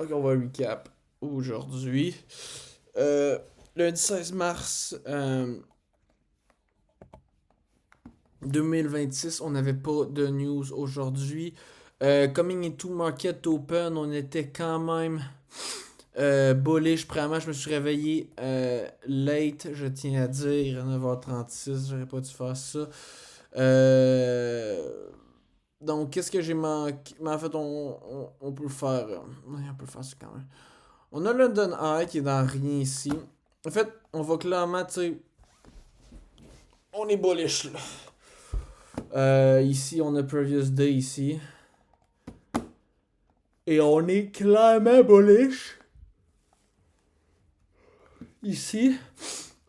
Ok, on va recap aujourd'hui. Lundi 16 mars 2026, on n'avait pas de news aujourd'hui. Coming into Market Open, on était quand même bullish. Premièrement, je me suis réveillé late, je tiens à dire, à 9h36, j'aurais pas dû faire ça. Donc, qu'est-ce que j'ai manqué? Mais en fait, on peut le faire. Ouais, on peut faire ça quand même. On a London Eye qui est dans rien ici. En fait, on va clairement, tu sais, on est bullish là. Ici, on a Previous Day ici. Et on est clairement bullish. Ici,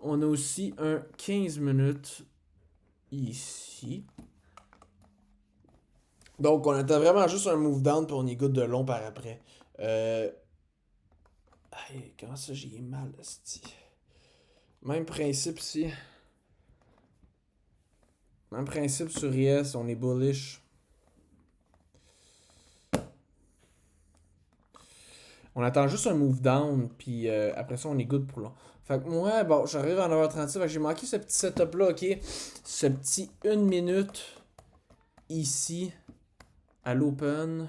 on a aussi un 15 minutes ici. Donc, on attend vraiment juste un move down pour on y goûte de long par après. Aïe, comment ça, j'ai mal, esti. Même principe ici. Même principe sur Yes, on est bullish. On attend juste un move down, puis après ça, on est good pour là. Fait que moi, bon, j'arrive à 9h36, fait que j'ai manqué ce petit setup-là, ok? Ce petit 1 minute ici, à l'open.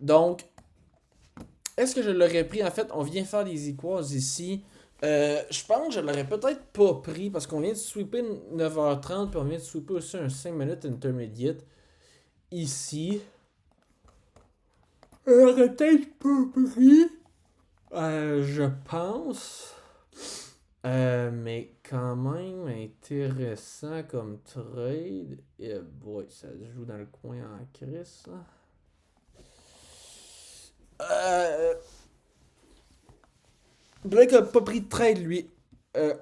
Donc, est-ce que je l'aurais pris? En fait, on vient faire des equals ici. Je pense que je l'aurais peut-être pas pris, parce qu'on vient de sweeper 9h30, puis on vient de sweeper aussi un 5 minutes intermediate ici. Je l'aurais peut-être pas pris. Je pense. Mais quand même intéressant comme trade. Et boy, ça se joue dans le coin en crise. Euh, Blake a pas pris de trade lui.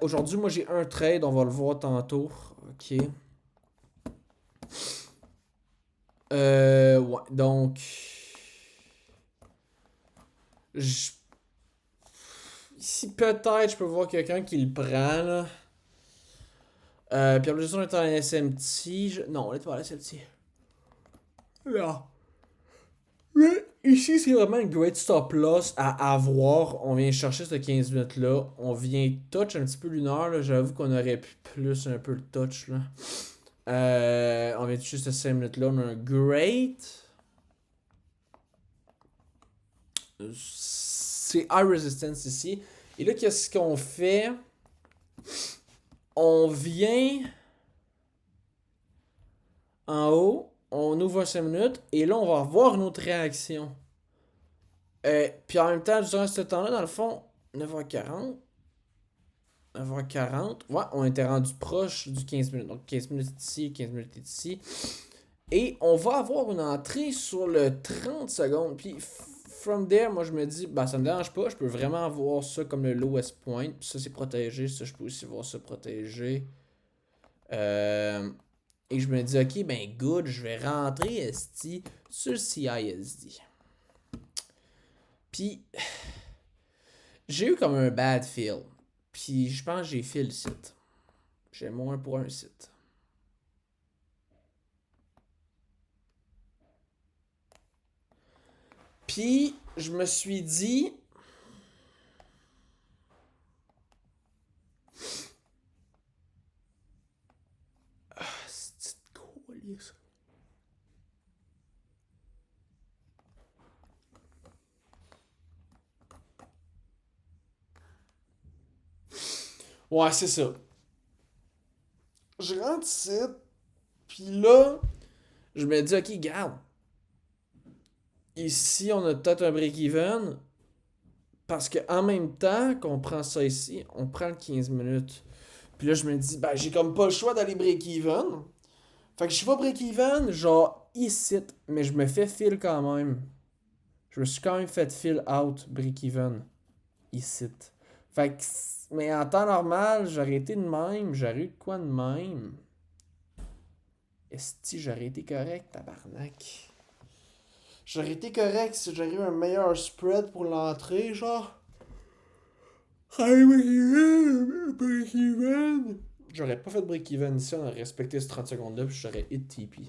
Aujourd'hui, moi j'ai un trade, on va le voir tantôt. Ok. Ouais, donc. j- Ici, peut-être, je peux voir quelqu'un qui le prend, là. Pierre Blouson est en SMT. Non, on est pas en SMT. Là. Mais ici, c'est vraiment une great stop loss à avoir. On vient chercher ce 15 minutes-là. On vient touch un petit peu lunaire. Là. J'avoue qu'on aurait pu plus un peu le touch. Là. On vient toucher ce 5 minutes-là. On a un great. C'est high resistance ici. Et là, qu'est-ce qu'on fait? On vient en haut. On ouvre 5 minutes. Et là, on va avoir une autre réaction. Puis en même temps, durant ce temps-là, dans le fond, 9h40. 9h40. Ouais, on était rendu proche du 15 minutes. Donc 15 minutes ici, 15 minutes ici. Et on va avoir une entrée sur le 30 secondes. Puis from there, moi je me dis, bah ça me dérange pas. Je peux vraiment voir ça comme le lowest point. Puis ça c'est protégé. Ça je peux aussi voir ça protégé. Et je me dis, ok, ben good, je vais rentrer ST sur CISD. Puis j'ai eu comme un bad feel. Puis je pense que j'ai fait le site. J'ai moins pour un site. Puis, je me suis dit. Ah, c'est cool, ça. Ouais, c'est ça. Je rentre ici, puis là, je me dis, ok, garde. Ici, on a peut-être un break-even. Parce que en même temps qu'on prend ça ici, on prend le 15 minutes. Puis là, je me dis, ben, j'ai comme pas le choix d'aller break-even. Fait que je suis pas break-even, genre ici, mais je me fais feel quand même. Je me suis quand même fait feel out break-even ici. Fait que, mais en temps normal, j'aurais été de même, j'aurais eu de quoi de même. Est-ce que j'aurais été correct, tabarnak? J'aurais été correct si j'aurais eu un meilleur spread pour l'entrée, genre. Break-even. J'aurais pas fait de break-even ici, on aurait respecté ce 30 secondes-là, puis j'aurais hit TP.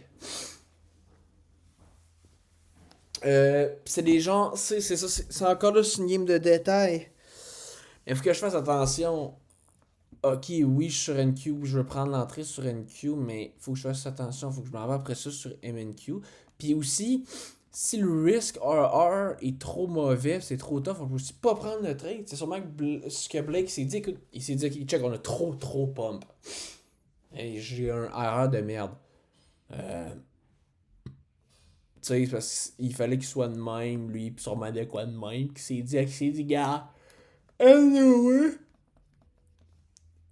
C'est des gens, c'est ça, c'est encore là, c'est une game de détails. Il faut que je fasse attention. Ok, oui, je suis sur NQ, je veux prendre l'entrée sur NQ, mais faut que je fasse attention, faut que je m'en vais après ça sur MNQ. Puis aussi, si le risque RR est trop mauvais, c'est trop tough, on peut aussi pas prendre le trade. C'est sûrement que ce que Blake s'est dit, écoute, il s'est dit, ok, check, on a trop pump. Et j'ai un RR de merde. Euh, Tu sais, parce qu'il fallait qu'il soit de même, lui, pis sûrement de quoi de même, qu'il s'est dit, gars, anyway,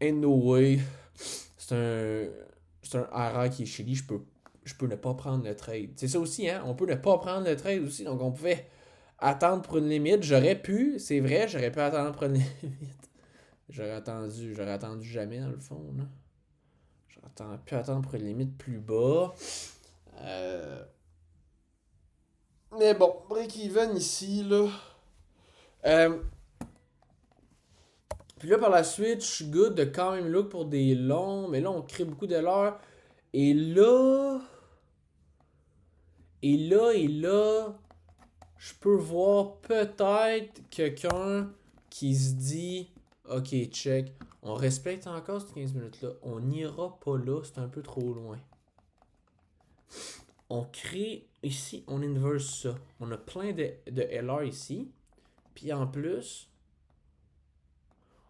anyway, c'est un, c'est un RR qui est chez lui, je peux ne pas prendre le trade. C'est ça aussi, hein, on peut ne pas prendre le trade aussi, donc on pouvait attendre pour une limite, j'aurais pu, c'est vrai, j'aurais pu attendre pour une limite. J'aurais attendu jamais dans le fond, là. J'aurais pu attendre pour une limite plus bas. Euh... Mais bon, break-even ici, là. Euh, Puis là, par la suite, je suis good de quand même look pour des longs, mais là, on crée beaucoup de l'heure. Et là, et là, je peux voir peut-être quelqu'un qui se dit, ok, check, on respecte encore ces 15 minutes-là, on n'ira pas là, c'est un peu trop loin. On crée ici, on inverse ça. On a plein de LR ici. Puis en plus,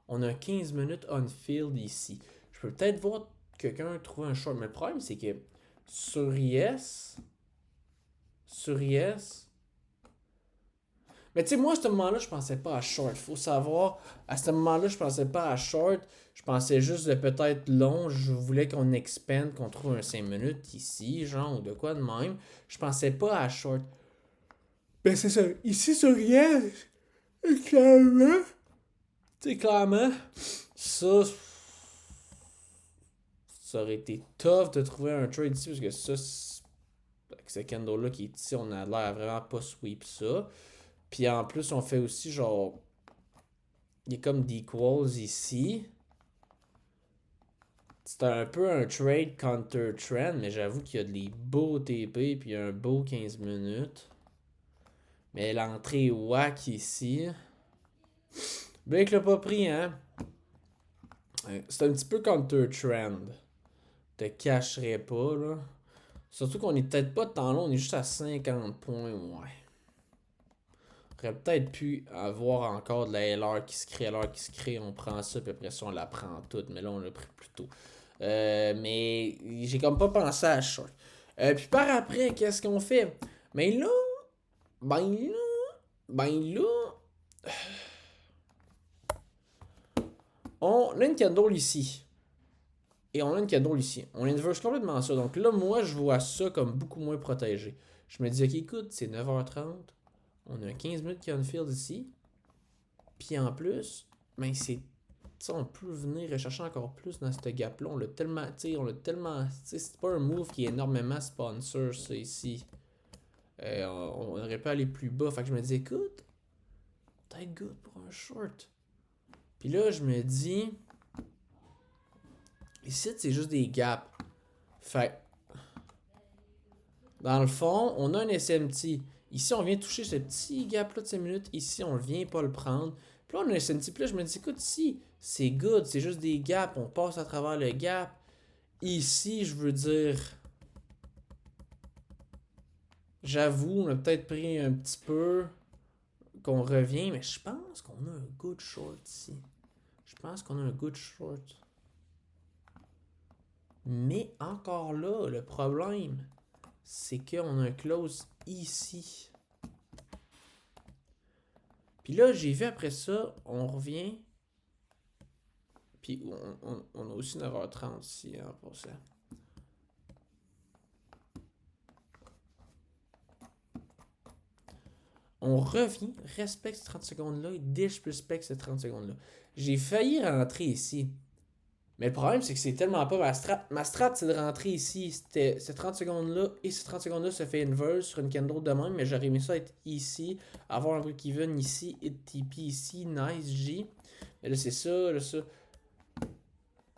on a 15 minutes on-field ici. Je peux peut-être voir quelqu'un trouver un short. Mais le problème, c'est que sur Yes. Mais tu sais, moi, à ce moment-là, je pensais pas à short. Faut savoir, à ce moment-là, je pensais pas à short. Je pensais juste de peut-être long. Je voulais qu'on expande, qu'on trouve un 5 minutes ici, genre, ou de quoi de même. Je pensais pas à short. Ben, c'est ça. Ici, sur Yes, clairement. Tu sais, clairement, ça, ça aurait été tough de trouver un trade ici parce que ça, avec ce candle-là qui est ici, on a l'air vraiment pas sweep ça. Puis en plus, on fait aussi genre. Il y a comme d'equals ici. C'est un peu un trade counter trend, mais j'avoue qu'il y a des beaux TP puis un beau 15 minutes. Mais l'entrée est whack ici. Blake l'a pas pris, hein? C'est un petit peu counter trend. Te cacherai pas, là. Surtout qu'on est peut-être pas tant long, on est juste à 50 points, ouais. On aurait peut-être pu avoir encore de la LR qui se crée, on prend ça, puis après ça, on la prend toute, mais là, on l'a pris plus tôt. Mais j'ai comme pas pensé à short. Puis par après, qu'est-ce qu'on fait? Mais là, ben là, ben là, on a une candle ici. Et on a une candle ici. On inverse complètement ça. Donc là, moi, je vois ça comme beaucoup moins protégé. Je me dis, ok, écoute, c'est 9h30. On a 15 minutes qui field ici. Puis en plus, ben c'est. T'sais, on peut venir rechercher encore plus dans ce gap-là. On l'a tellement. C'est pas un move qui est énormément sponsor, ça ici. On aurait pu aller plus bas. Fait que je me dis, écoute, peut-être good pour un short. Puis là, je me dis. Ici, c'est juste des gaps. Fait dans le fond, on a un SMT. Ici, on vient toucher ce petit gap-là de 5 minutes. Ici, on ne vient pas le prendre. Puis là, on a un SMT. Puis là, je me dis, écoute, ici, c'est good. C'est juste des gaps. On passe à travers le gap. Ici, je veux dire. J'avoue, on a peut-être pris un petit peu. Qu'on revient. Mais je pense qu'on a un good short ici. Je pense qu'on a un good short. Mais encore là, le problème, c'est qu'on a un close ici. Puis là, j'ai vu après ça, on revient. Puis on a aussi 9h30 ici, hein, pour ça. On revient, respecte ces 30 secondes-là et disrespecte ces 30 secondes-là. J'ai failli rentrer ici. Mais le problème, c'est que c'est tellement pas ma strat. Ma strat, c'est de rentrer ici. C'était ces 30 secondes-là et ces 30 secondes-là se fait inverse sur une candle de même. Mais j'aurais aimé ça être ici, avoir un break-even ici, hit TP ici, nice G. Mais là, c'est ça, là, ça.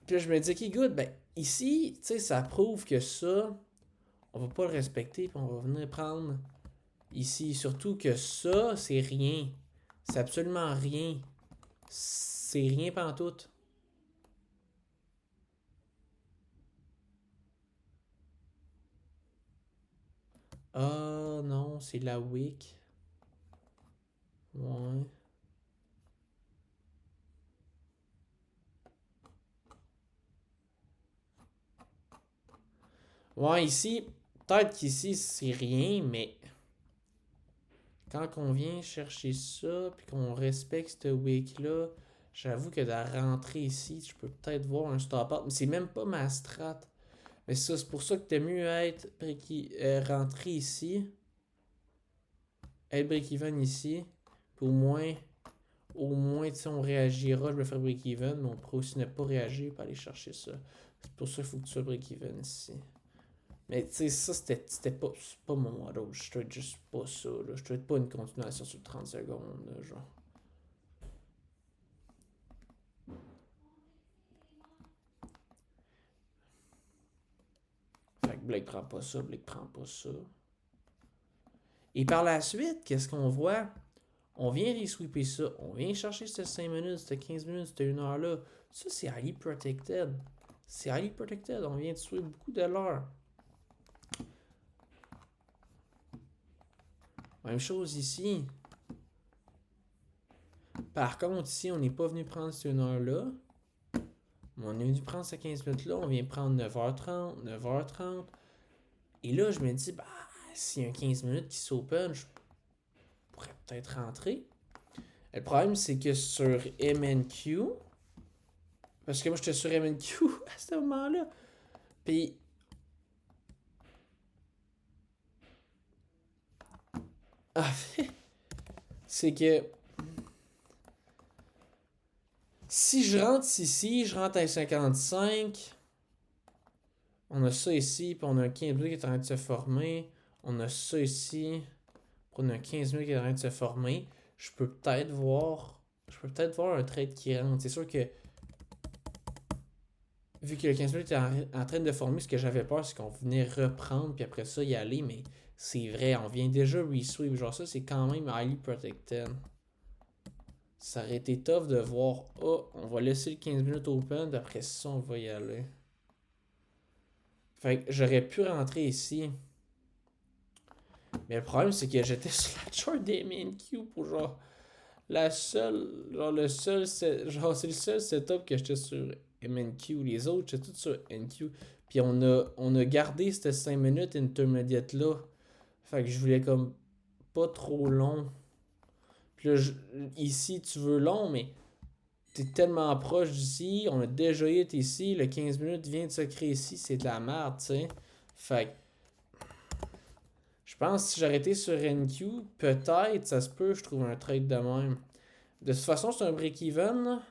Puis là, je me dis, ok, good, ben ici, tu sais, ça prouve que ça, on va pas le respecter, puis on va venir prendre Ici, surtout que ça, c'est rien. C'est absolument rien. C'est rien pantoute. Ah non, c'est la wick. Ouais. Ouais, ici, peut-être qu'ici, c'est rien, mais quand on vient chercher ça, puis qu'on respecte ce wick-là, j'avoue que de rentrer ici, je peux peut-être voir un stop-out, mais c'est même pas ma strat. Mais ça, c'est pour ça que t'es mieux être rentrer ici, être break-even ici, puis au moins, tu sais, on réagira, je vais faire break-even, mais on pourrait aussi ne pas réagir pour aller chercher ça. C'est pour ça qu'il faut que tu sois break-even ici. Mais tu sais, ça, c'était pas mon model. Je trade juste pas ça, là. Je trade pas une continuation sur 30 secondes, là, genre. Fait que Blake prend pas ça, Blake prend pas ça. Et par la suite, qu'est-ce qu'on voit? On vient resweeper ça. On vient chercher cette 5 minutes, cette 15 minutes, cette 1 heure-là. Ça, c'est highly protected. C'est highly protected. On vient de sweep beaucoup de l'heure. Même chose ici. Par contre, ici, on n'est pas venu prendre cette 1 heure-là. On est venu prendre ces 15 minutes-là. On vient prendre 9h30, 9h30. Et là, je me dis, bah, s'il y a un 15 minutes qui s'open, je pourrais peut-être rentrer. Le problème, c'est que sur MNQ, parce que moi, j'étais sur MNQ à ce moment-là. Puis, en fait, c'est que si je rentre ici, je rentre à 55. On a ça ici, puis on a un 15 minutes qui est en train de se former. On a ça ici, puis on a un 15 minutes qui est en train de se former. Je peux peut-être voir un trade qui rentre. C'est sûr que vu que le 15 minutes est en train de former, ce que j'avais peur, c'est qu'on venait reprendre, puis après ça, y aller, mais c'est vrai, on vient déjà resweep. Genre ça, c'est quand même highly protected. Ça aurait été tough de voir, oh, on va laisser le 15 minutes open, puis après ça, on va y aller. Fait que j'aurais pu rentrer ici. Mais le problème, c'est que j'étais sur la chart des MNQ pour genre la seule, genre le seul, genre c'est le seul setup que j'étais sur MNQ. Les autres, j'étais tout sur NQ. Puis on a gardé cette 5 minutes intermédiate là. Fait que je voulais comme pas trop long. Puis là, ici, tu veux long, mais t'es tellement proche d'ici. On a déjà été ici. Le 15 minutes vient de se créer ici. C'est de la merde, tu sais. Fait que je pense que si j'arrêtais sur NQ, peut-être, ça se peut, je trouve un trade de même. De toute façon, c'est un break-even, là.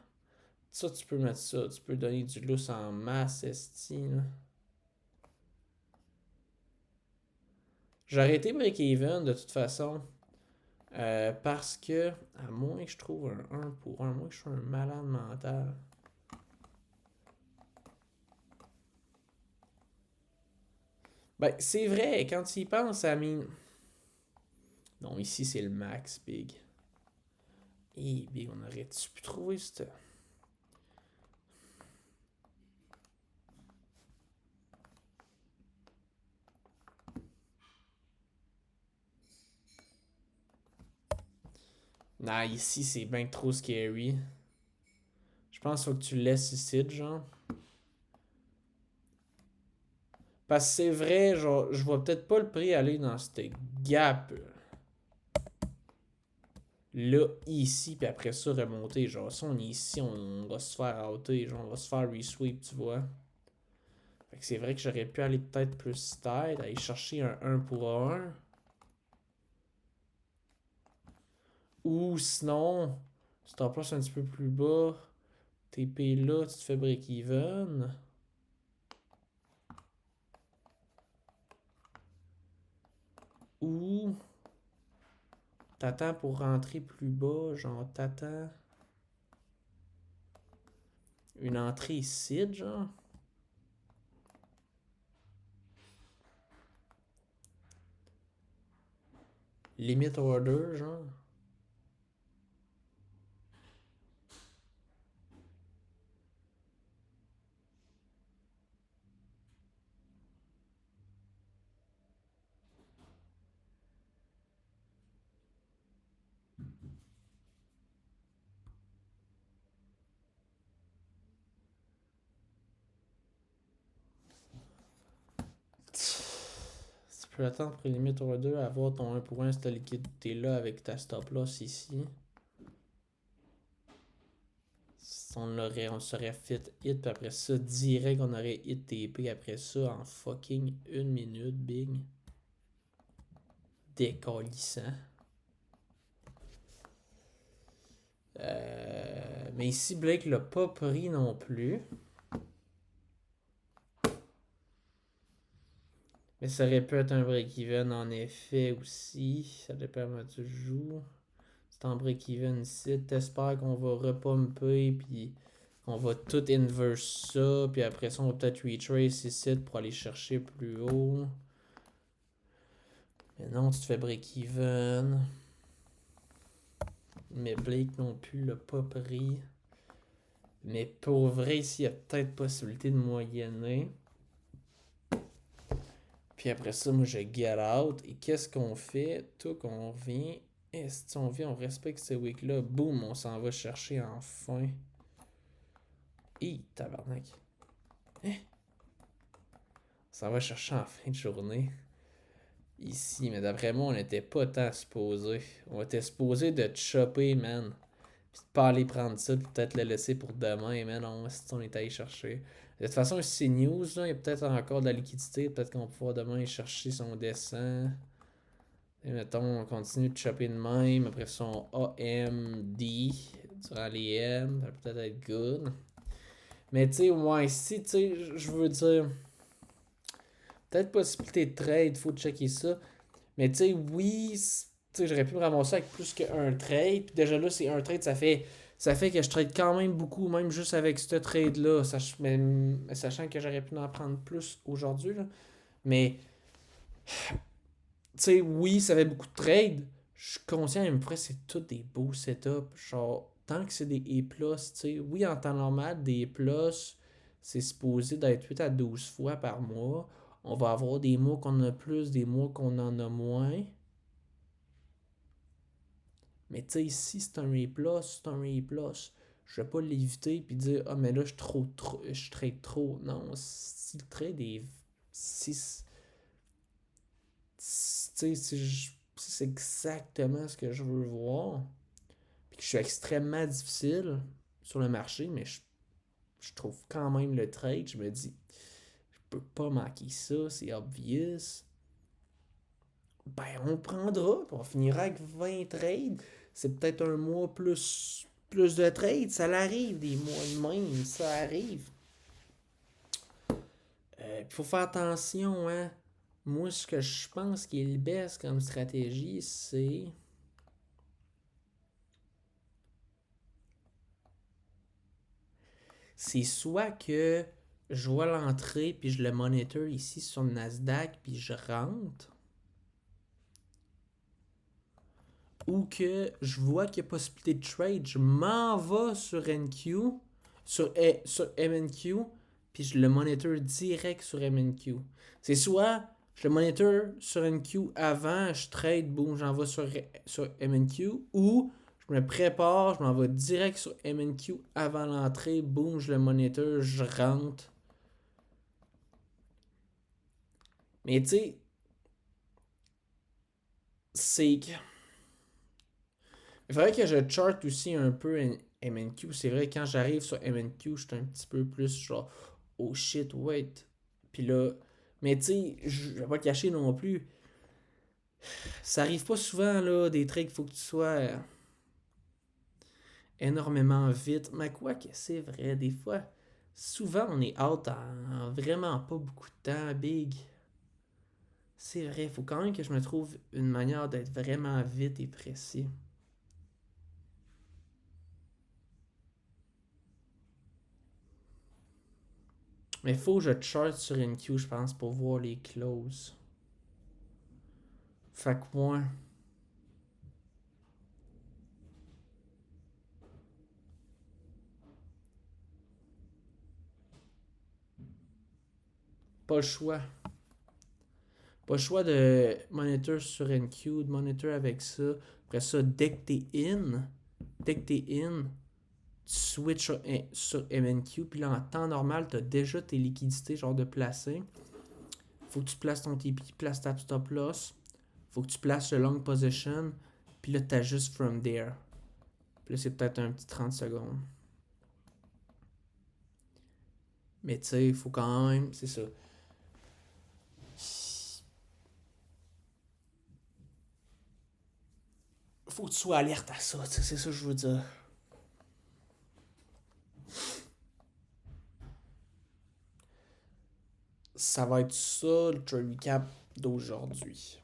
Ça, tu peux mettre ça. Tu peux donner du lousse en masse, esti, là. J'aurais été break-even, de toute façon. Parce que, à moins que je trouve un 1 pour 1, à moins que je sois un malade mental. Ben, c'est vrai, quand tu y penses, à mine. Non, ici, c'est le max, big. Et big, on aurait-tu pu trouver cette. Non, ici, c'est bien trop scary. Je pense qu'il faut que tu le laisses ici, genre. Parce que c'est vrai, genre, je vois peut-être pas le prix aller dans cette gap là, ici, puis après ça, remonter. Genre, si on est ici, on va se faire outer, genre, on va se faire resweep, tu vois. Fait que c'est vrai que j'aurais pu aller peut-être plus tête, aller chercher un 1 pour 1. Ou sinon, si t'en places un petit peu plus bas, TP là, tu te fais break-even. Ou t'attends pour rentrer plus bas, genre t'attends une entrée ici, genre. limit order, genre. Tu peux attendre pour limit order, avoir ton 1 pour 1 cette liquidité-là avec ta stop loss ici. On serait fit hit, puis après ça, direct, on aurait hit TP après ça en fucking 1 minute, big. Décalissant. Mais ici, Blake l'a pas pris non plus. Mais ça aurait pu être un break-even en effet aussi. Ça dépend comment tu joues. C'est en break-even ici. T'espères qu'on va repumper, puis on va tout inverse ça, puis après ça, on va peut-être retrace ici pour aller chercher plus haut. Mais non, tu te fais break-even. Mais Blake non plus l'a pas pris. Mais pour vrai, ici, il y a peut-être possibilité de moyenner. Puis après ça, moi, je get out. Et qu'est-ce qu'on fait? Tout qu'on vient. Est-ce qu'on vient, on respecte ce week-là. Boum, on s'en va chercher enfin. Hi, tabarnak. Hein? On s'en va chercher en fin de journée. Ici, mais d'après moi, on n'était pas tant supposé. On était supposé de chopper, man. Puis de pas aller prendre ça, puis peut-être le laisser pour demain, man. On est allé chercher. De toute façon, si c'est news, là, il y a peut-être encore de la liquidité. Peut-être qu'on va pouvoir demain aller chercher si on descend. Et mettons, on continue de chopper de même. Après son AMD durant les M. Ça va peut-être être good. Mais tu sais, moi ici, tu sais, je veux dire. Peut-être possibilité de trade, faut checker ça. Mais tu sais, oui, tu sais, j'aurais pu me ramasser avec plus qu'un trade. Puis déjà là, c'est un trade, ça fait que je trade quand même beaucoup, même juste avec ce trade-là. Sachant que j'aurais pu en prendre plus aujourd'hui. Mais, tu sais, oui, ça fait beaucoup de trades. Je suis conscient, mais après, c'est tout des beaux setups. Genre, tant que c'est des A+, tu sais, oui, en temps normal, des A+, c'est supposé d'être 8 à 12 fois par mois. On va avoir des mois qu'on a plus, des mois qu'on en a moins. Mais tu sais, si c'est un A+, c'est un A+. Je vais pas l'éviter puis dire ah mais là je trade trop. Non, si le trade est si tu sais si c'est exactement ce que je veux voir puis que je suis extrêmement difficile sur le marché mais je trouve quand même le trade, je me dis je peux pas manquer ça, c'est obvious. Ben, on prendra, puis on finira avec 20 trades. C'est peut-être un mois plus de trades. Ça l'arrive, des mois de même, ça arrive. Il faut faire attention, hein. Moi, ce que je pense qui est le best comme stratégie, c'est soit que je vois l'entrée, puis je le monitor ici sur le Nasdaq, puis je rentre, ou que je vois qu'il y a possibilité de trade, je m'en vais sur NQ, sur MNQ, puis je le monitor direct sur MNQ. C'est soit je le monitor sur NQ avant, je trade, boum, j'en vais sur MNQ, ou je me prépare, je m'en vais direct sur MNQ avant l'entrée, boum, je le monitor, je rentre. Mais tu sais, c'est que il faudrait que je charte aussi un peu MNQ. C'est vrai, quand j'arrive sur MNQ, je suis un petit peu plus genre, oh shit, wait. Puis là, mais tu sais, je vais pas le cacher non plus. Ça arrive pas souvent, là, des trades qu'il faut que tu sois énormément vite. Mais quoi que c'est vrai, des fois, souvent on est out en vraiment pas beaucoup de temps, big. C'est vrai, il faut quand même que je me trouve une manière d'être vraiment vite et précis. Mais faut que je charte sur une queue, je pense, pour voir les closes. Fait que moi, Pas le choix. Pas le choix de monitor sur NQ, de monitor avec ça. Après ça, dès que t'es in, tu switch sur MNQ, puis là, en temps normal, t'as déjà tes liquidités, genre de placer. Faut que tu places ton TP, place ta stop loss. Faut que tu places le long position, puis là, t'ajustes from there. Puis là, c'est peut-être un petit 30 secondes. Mais tu sais, il faut quand même, c'est ça. Faut que tu sois alerte à ça, c'est ça que je veux dire. Ça va être ça le trade recap d'aujourd'hui.